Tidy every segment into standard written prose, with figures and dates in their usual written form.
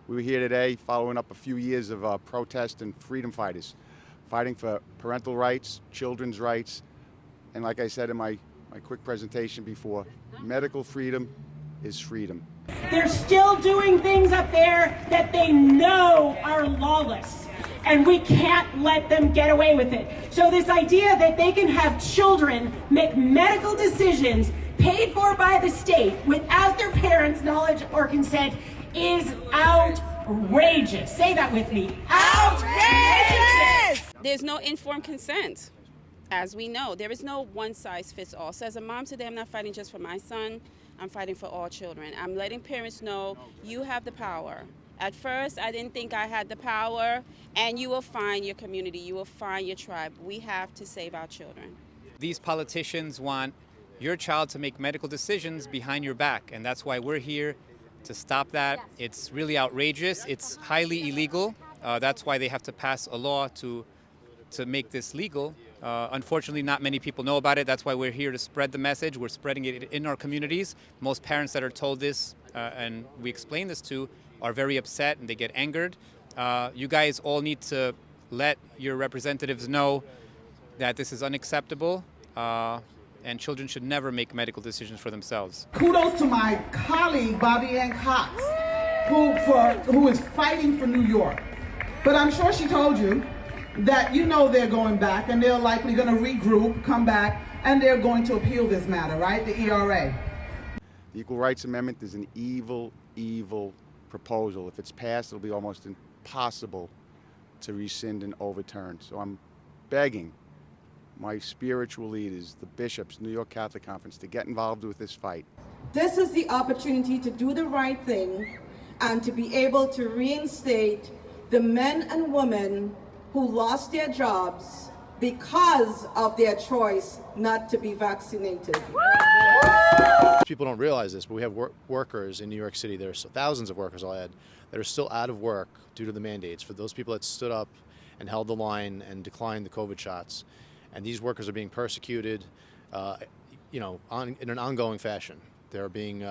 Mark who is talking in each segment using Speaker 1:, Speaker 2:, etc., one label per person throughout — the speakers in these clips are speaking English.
Speaker 1: We were here today following up a few years of protest and freedom fighters, fighting for parental rights, children's rights, and like I said in my quick presentation before, medical freedom is freedom.
Speaker 2: They're still doing things up there that they know are lawless, and we can't let them get away with it. So this idea that they can have children make medical decisions paid for by the state without their parents' knowledge or consent is outrageous. Say that with me. Outrageous!
Speaker 3: There's no informed consent. As we know, there is no one size fits all. So as a mom today, I'm not fighting just for my son, I'm fighting for all children. I'm letting parents know you have the power. At first, I didn't think I had the power, and you will find your community, you will find your tribe. We have to save our children.
Speaker 4: These politicians want your child to make medical decisions behind your back, and that's why we're here to stop that. It's really outrageous. It's highly illegal. That's why they have to pass a law to make this legal. Unfortunately, not many people know about it. That's why we're here to spread the message. We're spreading it in our communities. Most parents that are told this, and we explain this to, are very upset and they get angered. You guys all need to let your representatives know that this is unacceptable, and children should never make medical decisions for themselves.
Speaker 5: Kudos to my colleague, Bobby Ann Cox, who is fighting for New York. But I'm sure she told you that you know they're going back, and they're likely going to regroup, come back, and they're going to appeal this matter, right? The ERA.
Speaker 1: The Equal Rights Amendment is an evil, evil proposal. If it's passed, it'll be almost impossible to rescind and overturn. So I'm begging my spiritual leaders, the bishops, New York Catholic Conference, to get involved with this fight.
Speaker 6: This is the opportunity to do the right thing and to be able to reinstate the men and women who lost their jobs because of their choice not to be vaccinated.
Speaker 7: People don't realize this, but we have workers in New York City. There's thousands of workers, I'll add, that are still out of work due to the mandates. For those people that stood up and held the line and declined the COVID shots, and these workers are being persecuted, in an ongoing fashion. They're being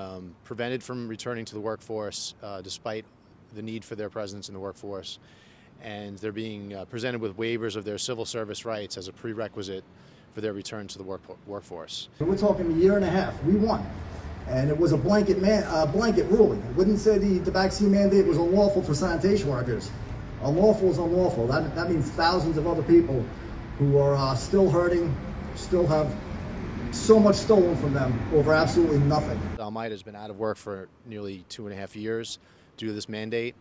Speaker 7: prevented from returning to the workforce despite the need for their presence in the workforce, and they're being presented with waivers of their civil service rights as a prerequisite for their return to the workforce.
Speaker 8: We're talking a year and a half. We won, and it was a blanket ruling. It wouldn't say the vaccine mandate was unlawful for sanitation workers. Unlawful is unlawful. That means thousands of other people who are still hurting, still have so much stolen from them over absolutely nothing.
Speaker 7: Al-Maida has been out of work for nearly 2.5 years due to this mandate.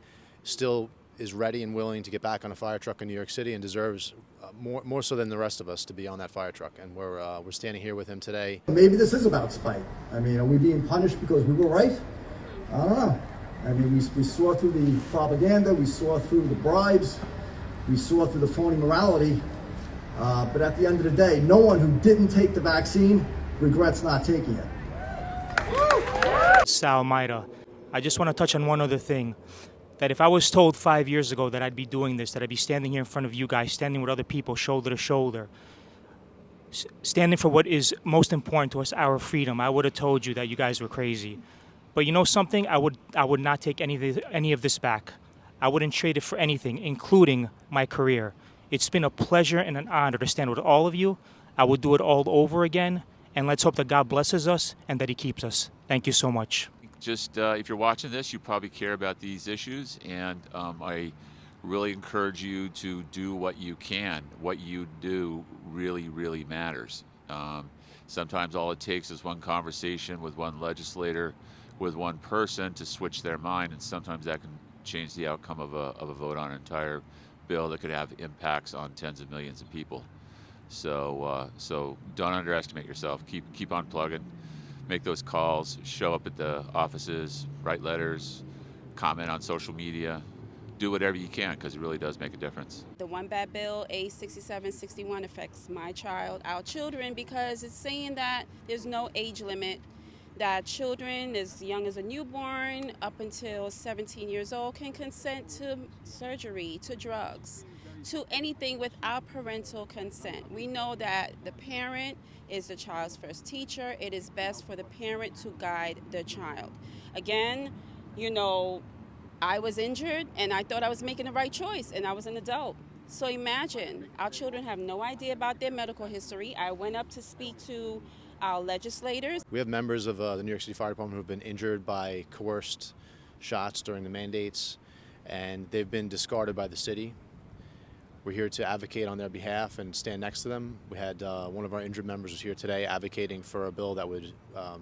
Speaker 7: Still is ready and willing to get back on a fire truck in New York City and deserves more so than the rest of us to be on that fire truck. And we're standing here with him today.
Speaker 8: Maybe this is about spite. I mean, are we being punished because we were right? I don't know. I mean, we saw through the propaganda, we saw through the bribes, we saw through the phony morality. But at the end of the day, no one who didn't take the vaccine regrets not taking it.
Speaker 9: Sal Maida, I just want to touch on one other thing. That if I was told 5 years ago that I'd be doing this, that I'd be standing here in front of you guys, standing with other people, shoulder to shoulder, standing for what is most important to us, our freedom, I would have told you that you guys were crazy. But you know something? I would not take any of this back. I wouldn't trade it for anything, including my career. It's been a pleasure and an honor to stand with all of you. I will do it all over again, and let's hope that God blesses us and that He keeps us. Thank you so much.
Speaker 10: Just if you're watching this, you probably care about these issues, and I really encourage you to do what you can. What you do really, really matters. Sometimes all it takes is one conversation with one legislator, with one person to switch their mind, and sometimes that can change the outcome of a vote on an entire bill that could have impacts on tens of millions of people. So don't underestimate yourself. Keep on plugging. Make those calls, show up at the offices, write letters, comment on social media, do whatever you can, because it really does make a difference.
Speaker 3: The One Bad Bill, A6761, affects my child, our children, because it's saying that there's no age limit, that children as young as a newborn up until 17 years old can consent to surgery, to drugs, to anything without parental consent. We know that the parent is the child's first teacher. It is best for the parent to guide the child. Again, I was injured and I thought I was making the right choice, and I was an adult. So imagine, our children have no idea about their medical history. I went up to speak to our legislators.
Speaker 7: We have members of the New York City Fire Department who have been injured by coerced shots during the mandates, and they've been discarded by the city. We're here to advocate on their behalf and stand next to them. We had one of our injured members was here today advocating for a bill that would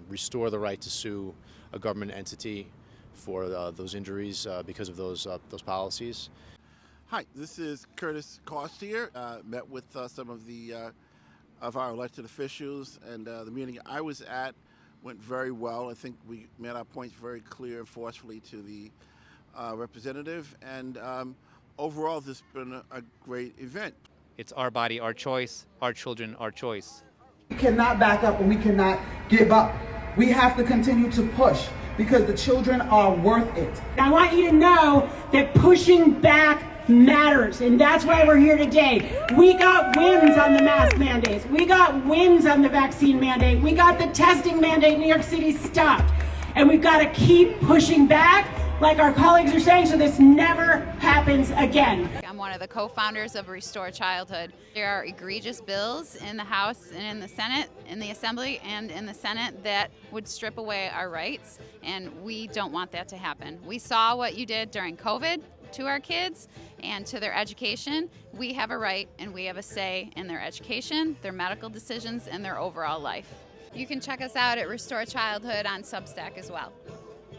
Speaker 7: restore the right to sue a government entity for those injuries because of those policies.
Speaker 11: Hi, this is Curtis Costier. Met with some of our elected officials, and the meeting I was at went very well. I think we made our points very clear and forcefully to the representative, and overall this has been a great event.
Speaker 4: It's our body, our choice, our children, our choice.
Speaker 5: We cannot back up and we cannot give up. We have to continue to push because the children are worth it.
Speaker 2: I want you to know that pushing back matters, and that's why we're here today. We got wins on the mask mandates. We got wins on the vaccine mandate. We got the testing mandate. New York City stopped. And we've got to keep pushing back, like our colleagues are saying, so this never happens again.
Speaker 12: I'm one of the co-founders of Restore Childhood. There are egregious bills in the House and in the Senate, in the Assembly and in the Senate that would strip away our rights, and we don't want that to happen. We saw what you did during COVID to our kids and to their education. We have a right and we have a say in their education, their medical decisions, and their overall life. You can check us out at Restore Childhood on Substack as well.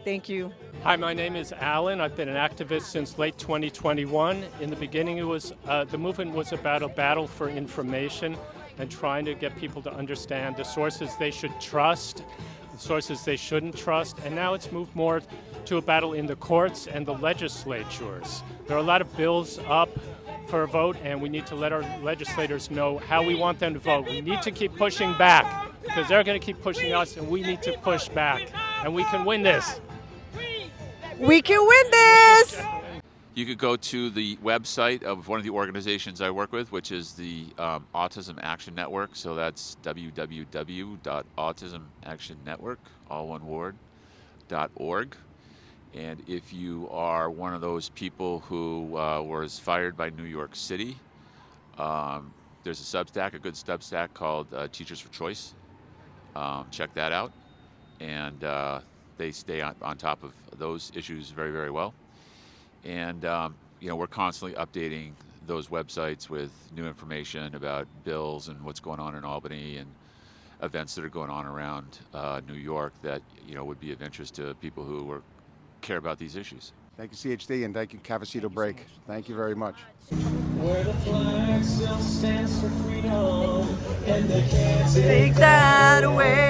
Speaker 13: Thank you.
Speaker 14: Hi, my name is Alan. I've been an activist since late 2021. In the beginning, it was the movement was about a battle for information and trying to get people to understand the sources they should trust, the sources they shouldn't trust, and now it's moved more to a battle in the courts and the legislatures. There are a lot of bills up for a vote, and we need to let our legislators know how we want them to vote. We need to keep pushing back because they're going to keep pushing us, and we need to push back, and we can win this.
Speaker 13: We can win this!
Speaker 10: You could go to the website of one of the organizations I work with, which is the Autism Action Network. So that's www.autismactionnetwork, all one word, .org. And if you are one of those people who was fired by New York City, there's a Substack, a good Substack called Teachers for Choice. Check that out. And they stay on top of those issues very, very well. And we're constantly updating those websites with new information about bills and what's going on in Albany and events that are going on around New York that would be of interest to people who care about these issues.
Speaker 1: Thank you, CHD, and thank you, Cafecito Break. Thank you very much.
Speaker 15: Where the flag still stands for freedom, and they can't
Speaker 13: Take that away.